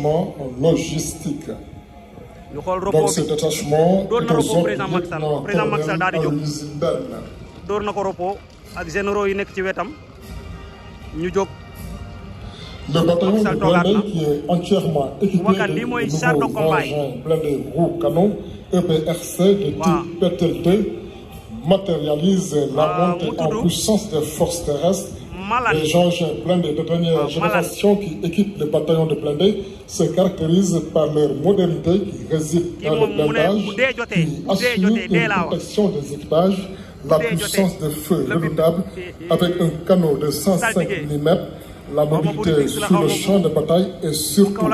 détachement logistique. Donc ce détachement est aux ordres du lieutenant-colonel Aloyse Mbène. door na ko repos ak généraux yi nekk ci wetam ñu jóg. Le bataillon de blindés qui est entièrement équipé de nouveaux engins blindés roues canons EPRC de type PTLT matérialise la montée en puissance des forces terrestres. Les engins blindés de dernière génération qui équipent le bataillon de blindés se caractérisent par leur modernité qui réside dans le blindage, qui assure une protection des équipages, la puissance de feu redoutable avec un canon de 105 mm, la mobilité sur le champ de bataille et surtout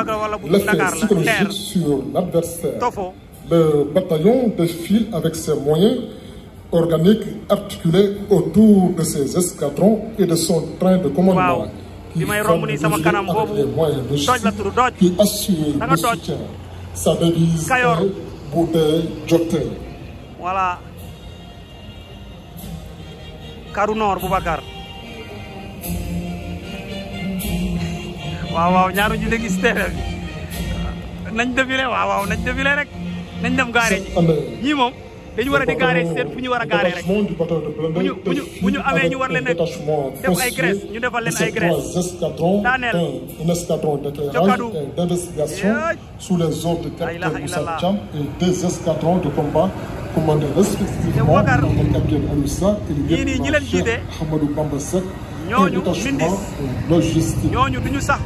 l'effet psychologique sur l'adversaire. Le bataillon défile avec ses moyens organiques articulés autour de ses escadrons et de son train de commandement qui forme avec les moyens logistiques qui assurent le soutien. Sa devise est Bouteille Joté. Voilà. Karu Nord Boubacar. waaw ñaaru ñu léegi si terrain bi nañ défilé waaw nañ défilé rek nañ dem gaare ñii moom dañu war a di gaare si seen fu ñu war a gaare rek bu ñu amee ñu war leen a def ay graisse ñu defal leen ay graisse daaneel un escadron d'éclairage et d'investigation sous les ordres du capitaine Moussa Thiam et deux escadrons de combat commandés respectivement par le capitaine Aloussa et le lieutenant-chef Ahmadou Bamba Seck. ñooñu logistique ñooñu duñu sax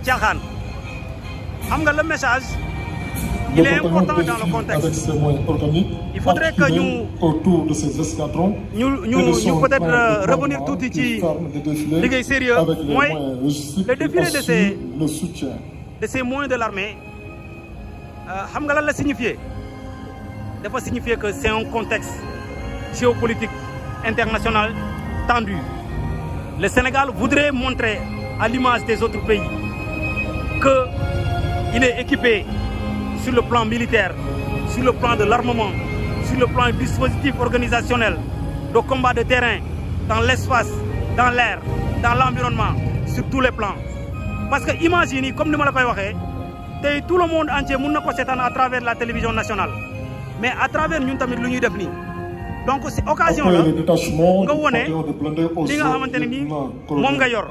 caaxaan xam nga le message il est important dans le contexte. Avec ses moyens organiques, il faudrait que ñu autour de ces escadrons ñu peut-être revenir tuuti ci liggéey sérieux mooy le défilé de ces moyens de l'armée xam nga lan la signifier dafa signifier que c'est un contexte géopolitique international tendu. Le Sénégal voudrait montrer à l'image des autres pays qu'il est équipé sur le plan militaire, sur le plan de l'armement, sur le plan du dispositif organisationnel, de combat de terrain, dans l'espace, dans l'air, dans l'environnement, sur tous les plans. Parce que imaginez, comme nous l'avons dit, tout le monde entier peut s'étendre à travers la télévision nationale. Mais à travers nous, nous avons donc c'est occasion là nga wone li nga xamante ne nii moom nga yor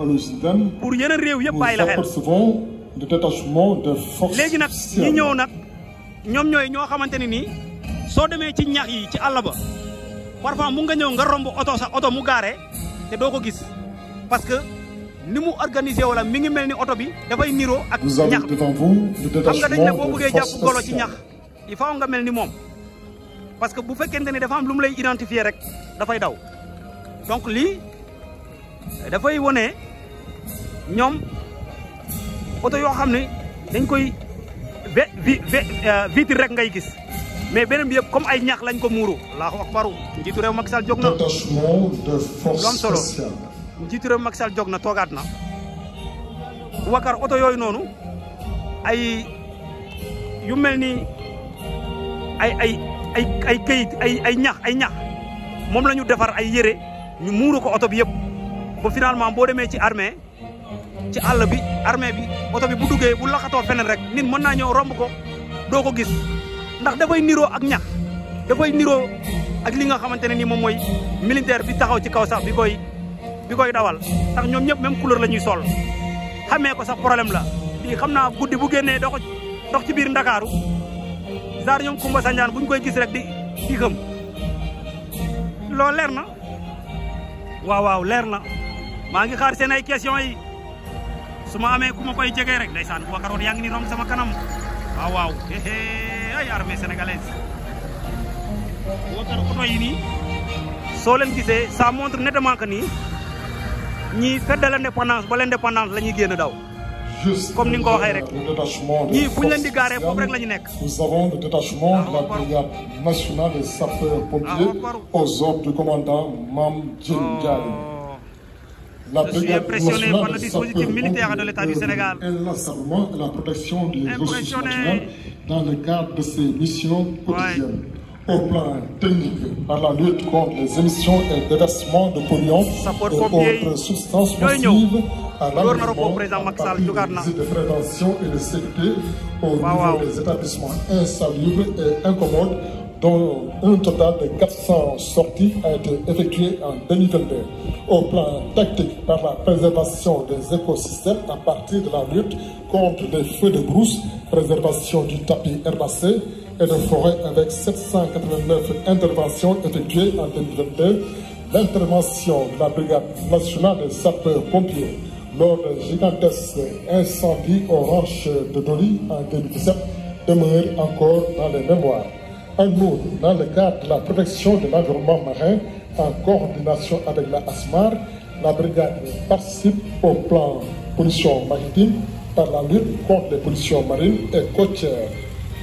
pour yeneen réew yëpp bàyyi la xel léegi nag ñi ñëw nag ñoom ñooy ñoo xamante ne nii soo demee ci ñax yi ci àll ba parfois mu nga ñëw nga romb sa oto mu gaare te doo ko gis parce que ni mu organisé wala mi ngi mel ni oto bi dafay niroo ak ñax bi xam nga dañ ne boo bëggee jàpp golo ci ñax il faut nga mel ni moom. Parce que bu fekkente ni dafa am lu mu lay identifier rek dafay daw donc lii dafay wone ñoom oto yoo xam ne dañ koy vitre rek ngay gis mais beneen bi yëpp comme ay ñax lañ ko muuru Allahu akbar njiitu réew Macky Sall jóg na lu am solo njiitu réew Macky Sall jóg na toogaat na Boubacar oto yooyu noonu ay yu mel ni ay këyit ay ñax moom la ñu defar ay yére ñu muuru ko oto bi yëpp ba finalement boo demee ci armée ci àll bi armée bi oto bi bu duggee bu laxatoo feneen rek nit mën naa ñëw romb ko doo ko gis ndax dafay niroo ak ñax dafay niroo ak li nga xamante ne ni moom mooy militaire bi taxaw ci kaw sax bi koy dawal ndax ñoom ñëpp même couleur la ñuy sol xamee ko sax problème la lii xam naa guddi bu génnee dox ci biir Ndakaaru Zar ñoom Kumba Sanjaan bu ñu koy gis rek di xam loolu leer na waaw leer na maa ngi xaar seen ay questions yi su ma amee ku ma koy jegee rek ndeysaan Boubacar woon yaa ngi ni romb sama kanam waaw ay armée sénégalaise Boubacar oto yi nii soo leen gisee ça montre nettement que nii ñii fête de l'indépendance ba l'indépendance la ñuy génn daw. Comme ni nga ko waxee rek ñii fu ñu leen di gaaree foofu rek la ñu nekk. Nous avons le détachement de la brigade nationale des sapeurs-pompiers aux ordres du commandant Mame Diène Ndiaye. Je suis impressionné par le dispositif militaire de l'État du Sénégal. La protection des ressources naturelles dans le cadre de ses missions quotidiennes. Au plan technique, par la lutte contre les émissions et déversements de polluants et autres substances nocives, à l'environnement, à partir des mesures de prévention et de sécurité au niveau des établissements insalubres et incommodes, dont un total de 400 sorties a été effectué en 2022. Au plan tactique, par la préservation des écosystèmes à partir de la lutte contre les feux de brousse, préservation du tapis herbacé et de forêt avec 789 interventions effectuées en 2022, l'intervention de la Brigade nationale des sapeurs-pompiers lors de gigantesques incendies au ranch de Doli en 2017 demeure encore dans les mémoires. En outre, dans le cadre de la protection de l'environnement marin, en coordination avec la ASMAR, la brigade participe au plan pollution maritime par la lutte contre les pollutions marines et côtières,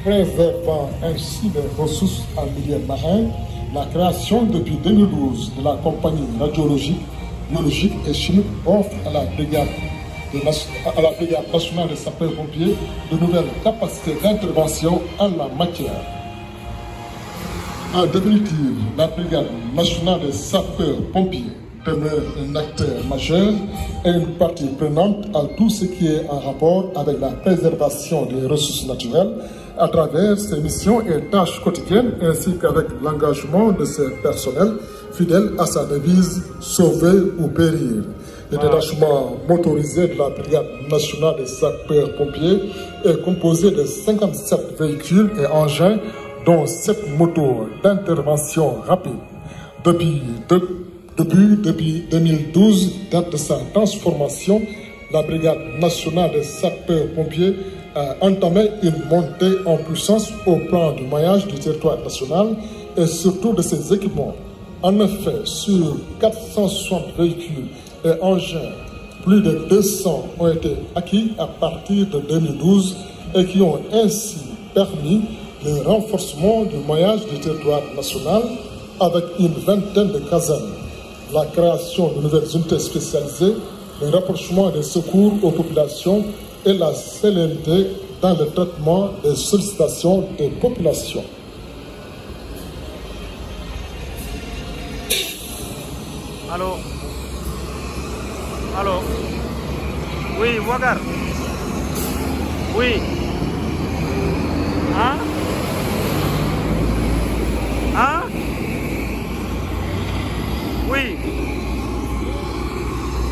préservant ainsi les ressources en milieu marin, la création depuis 2012 de la compagnie radiologique, biologique et chimique offre à la brigade nationale des sapeurs-pompiers de nouvelles capacités d'intervention en la matière. En définitive, la Brigade nationale des sapeurs-pompiers demeure un acteur majeur et une partie prenante à tout ce qui est en rapport avec la préservation des ressources naturelles à travers ses missions et tâches quotidiennes ainsi qu'avec l'engagement de ses personnels fidèles à sa devise « Sauver ou périr ». Le détachement motorisé de la Brigade nationale des sapeurs-pompiers est composé de 57 véhicules et engins dont 7 motos d'intervention rapide. Depuis 2012, date de sa transformation, la Brigade nationale des sapeurs-pompiers a entamé une montée en puissance au plan du maillage du territoire national et surtout de ses équipements. En effet, sur 460 véhicules et engins, plus de 200 ont été acquis à partir de 2012 et qui ont ainsi permis le renforcement du maillage du territoire national avec une vingtaine de casernes, la création de nouvelles unités spécialisées, le rapprochement des secours aux populations et la célérité dans le traitement des sollicitations des populations. Allô? Allô? Oui, Wagar? Oui? Hein? Hein? Oui.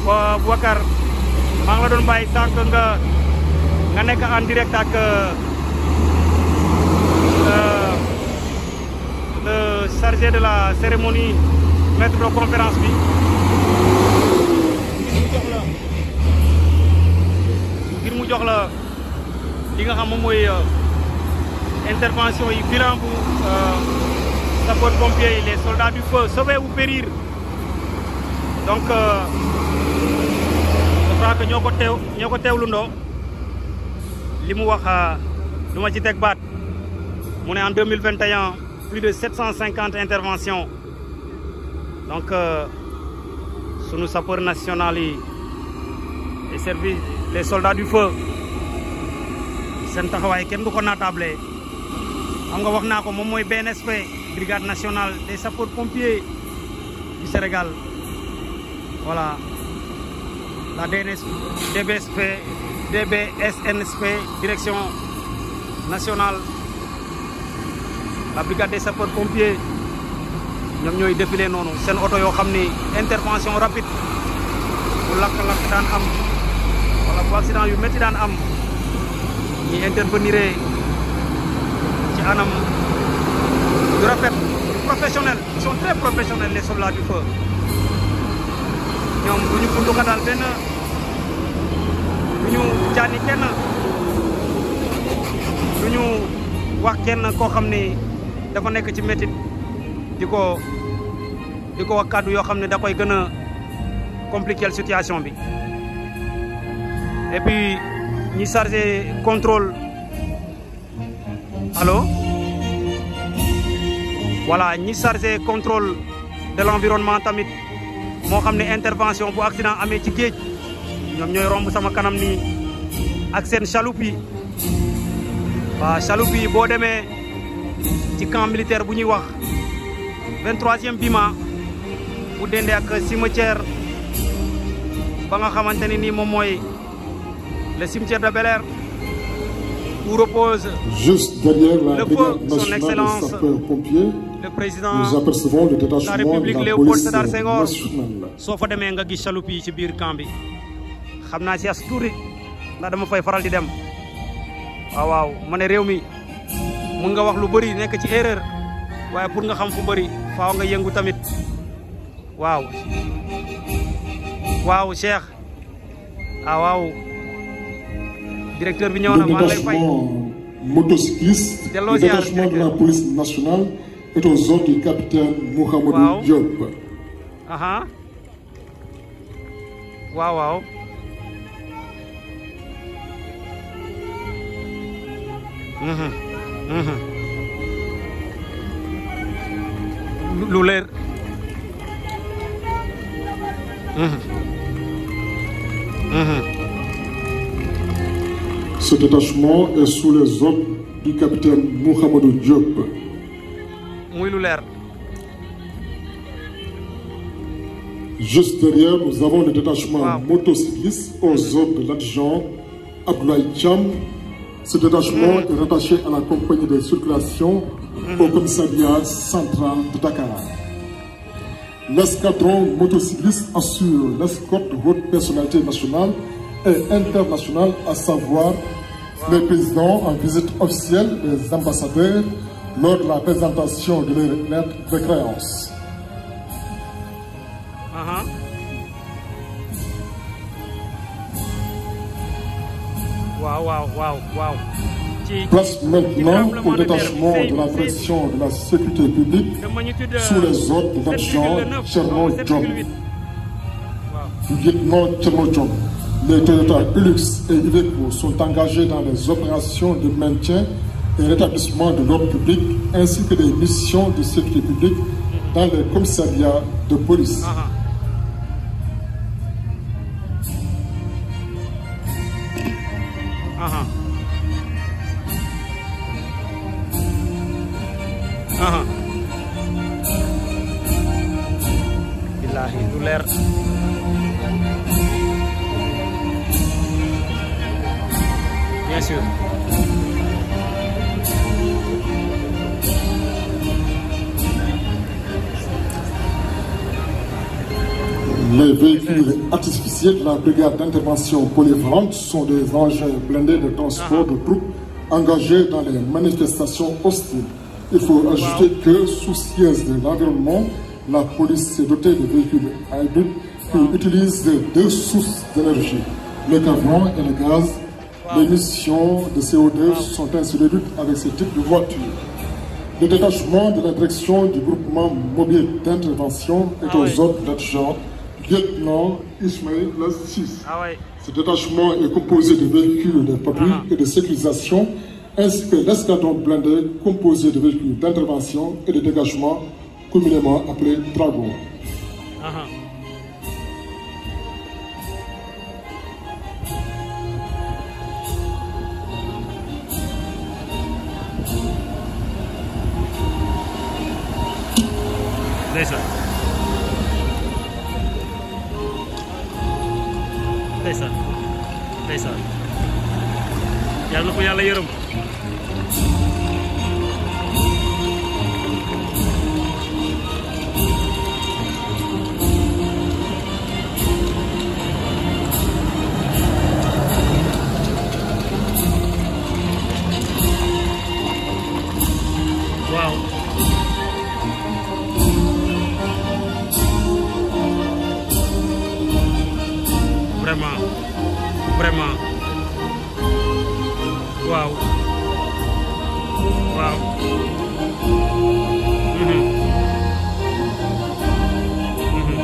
Boubacar maa ngi la doon bàyyi sànq nga nekk en direct ak le chargé de la cérémonie maître de conférence bi ngir mu jox la li nga xam moom mooy intervention yi bilan bu sapeurs-pompiers yi les soldats du feu sauver ou périr donc je crois que ñoo ko teewlu ndoo li mu wax du ma ci teg baat mu ne en 2021 plus de 750 interventions donc sunu sapeurs nationaux yi les services les soldats du feu seen taxawaay kenn du ko naatable xam nga wax naa ko moom mooy BNSP brigade nationale des sapeurs-pompiers du Sénégal voilà la DBSNSP direction nationale la brigade des sapeurs-pompiers ñoom ñooy défilé noonu seen oto yoo xam ni intervention rapide bu lakk-lakk daan am wala bu accident yu métti daan am ñi intervenir ci anam du rafet du professionnel ils sont très professionnels les soldats du feu ñoom du ñu buntu xatal benn du ñu jaani kenn du ñu wax kenn koo xam ni dafa nekk ci métit di ko wax kàddu yoo xam ne da koy gën a compliquer situation bi et puis ñi chargé contrôle allô voilà ñi chargé contrôle de l'environnement tamit moo xam ne intervention bu accident amee ci géej ñoom ñooy romb sama kanam nii ak seen chaloupe yi waaw chaloupe yi boo demee ci camp militaire bu ñuy wax 23e Bima bu dende ak cimetière ba nga xamante ne nii moom mooy le cimetière de Bel-Air où repose juste derrière la le brigade feu son nationale excellence des sapeurs-pompiers. le président Nous apercevons le de la détachement de République la Léopold police Sédar Senghor nationale. soo fa demee nga gis chaloupe yi ci biir camp bi xam naa si as tuuti ndax dama fay faral di dem waaw waaw ma ne réew mi mun nga wax lu bëri nekk ci erreur waaye pour nga xam fu bëri faaw nga yëngu tamit waaw waaw Cheikh waaw directeur bi ñëw na maa ngi lay fay Motocycliste, Delloo le ziar, détachement de la directeur. police nationale est aux ordres du capitaine Mouhamadou Waaw. Diop. aha waaw waaw mhm mhm lu leer mhm mhm Ce détachement est sous les ordres du capitaine Mouhamadou Diop. muy lu leer Juste derrière, nous avons le détachement Wow. motocycliste aux ordres de l'adjudant Abdoulaye Cham. Ce détachement est rattaché à la compagnie de circulation au commissariat central de Dakar. L'escadron motocycliste assure l'escorte de haute personnalité nationale et internationale, à savoir les présidents en visite officielle et les ambassadeurs lors de la présentation de leur lettre de créance. aha waaw waaw waaw waaw ci Place maintenant au détachement terre, de la direction de la sécurité publique de magnitude sous les ordres de l'adjudant 7,9 Tcherno Diop. 7,8 waaw Lieutenant Tcherno Diop. Les Toyota Hilux et Iveco sont engagés dans les opérations de maintien et rétablissement de l'ordre public ainsi que des missions de sécurité publique dans les commissariats de police. aha aha aha billahi lu leer bien sûr Les véhicules artificiels de la brigade d'intervention polyvalente sont des engins blindés de transport de troupes engagés dans les manifestations hostiles. Il faut ajouter que, soucieuse de l'environnement, la police s'est dotée de véhicules hybrides qui utilisent deux sources d'énergie, le carburant et le gaz. Les émissions de CO2 sont ainsi réduites avec ce type de voiture. Le détachement de la direction du groupement mobile d'intervention est aux ordres de l'adjudant lieutenant Ismaël Lassis. ah ouais Ce détachement est composé de véhicules de patrouille et de sécurisation, ainsi que l'escadron blindé composé de véhicules d'intervention et de dégagement, communément appelé Dragon. aha ndeysaan ndeysaan ndeysaan yàlla na ko yàlla yërëm waaw vraiment vraiment waaw waaw mhm mhm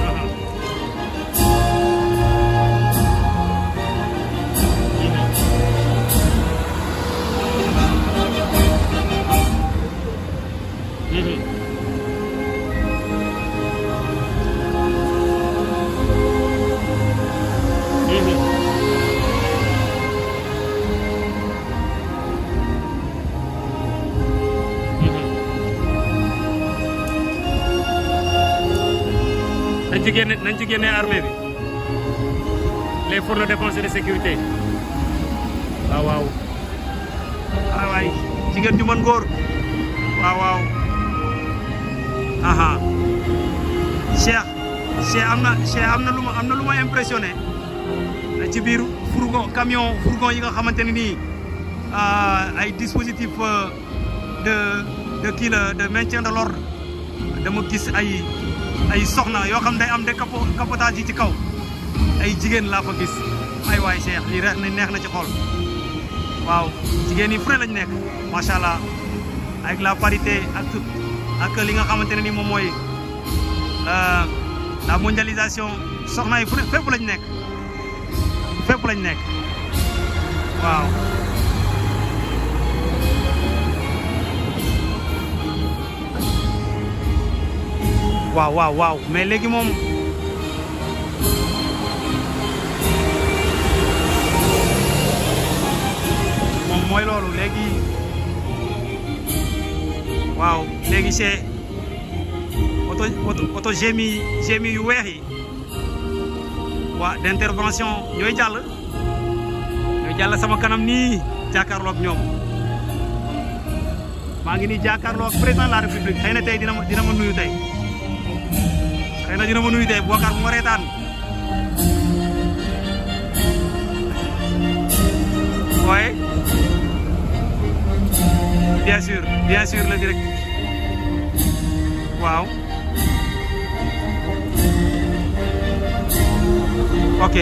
aha mhm mhm nañ ci génne armée bi les forces de défense et de sécurité waaw waaw waaw waay jigéen ju mën góor waaw waaw aha Cheikh am na lu ma impressionné ci biir fourgon yi nga xamante ne nii ay dispositif de kii la de maintien de l'ordre dama gis ay soxna yoo xam day am de capotage yi ci kaw ay jigéen laa fa gis ay waay Cheikh lii neex na ci xol waaw jigéen yi fu ne lañ nekk macha allah avec la parité ak li nga xamante ne ni moom mooy la mondialisation soxna yi fu ne fépp lañ nekk waaw. waaw mais léegi moom mooy loolu léegi waaw léegi c'est auto GMI yu weex yi waa d'intervention ñooy jàll sama kanam nii jàkkaarloog ñoom maa ngi nii jàkkaarloog président de la république xëy na tey dina ma nuyu tey Boubacar bu ma reetaan ouais bien sûr le direct waaw ok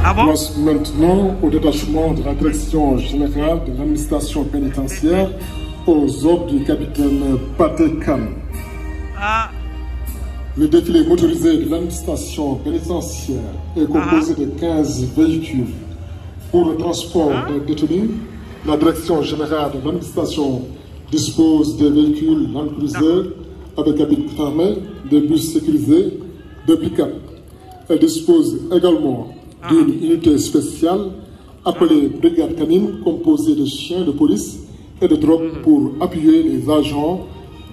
Ah bon? Place maintenant au détachement de la direction générale de l'administration pénitentiaire aux ordres du capitaine Pathé Kane. Ah. Le défilé motorisé de l'administration pénitentiaire est composé de 15 véhicules. Pour le transport des détenus, la direction générale de l'administration dispose des véhicules Land Cruiser avec cabine fermée, des bus sécurisés, des pick-up. Elle dispose également d'une unité spéciale appelée brigade canine composée de chiens de police et de drogue pour appuyer les agents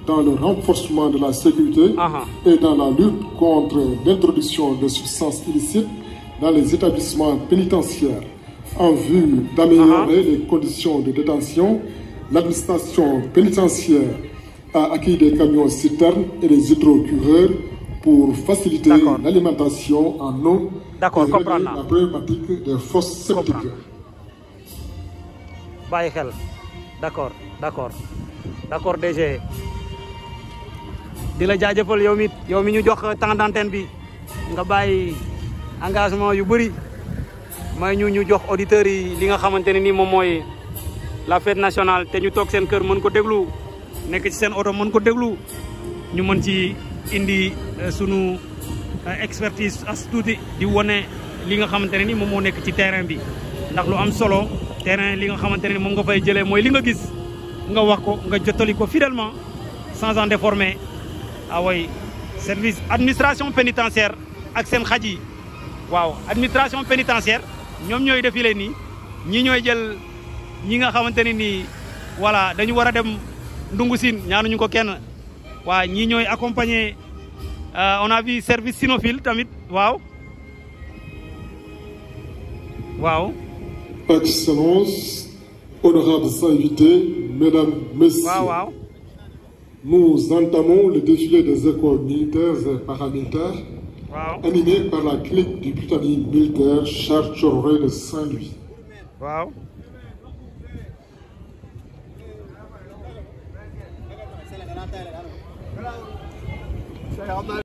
dans le renforcement de la sécurité et dans la lutte contre l'introduction de substances illicites dans les établissements pénitentiaires. En vue d'améliorer les conditions de détention, l'administration pénitentiaire a acquis des camions citernes et des hydrocureurs pour faciliter l'alimentation en eau et régler la problématique des fosses septiques. Bàyyi xel d'accord DG di la jaajëfal yow mi ñu jox temps d'antenne bi nga bàyyi engagement yu bëri may ñu jox auditeurs yi li nga xamante ne ni moom mooy la fête nationale te ñu toog seen kër mën ko déglu nekk ci seen oto mën ko déglu ñu mën ci indi sunu expertise as tuuti di wone li nga xamante ne ni moom moo nekk ci terrain bi ndax lu am solo terrain li nga xamante ne ni moom nga fay jëlee mooy li nga gis nga wax ko nga jottali ko fidèlement sans en déformer way service administration pénitentiaire ak seen xaj yi waaw administration pénitentiaire ñoom ñooy défilé nii ñii ñooy jël ñi nga xamante ne nii voilà dañu war a dem ndungu siin ñaanuñu ko kenn waaw ñii ñooy accompagner on a vu service cynophile tamit waaw. Excellence, honorables invités, mesdames, messieurs. Nous entamons le défilé des écoles militaires et paramilitaires animé par la clique du Britannique militaire Charles Thiororé de Saint-Louis.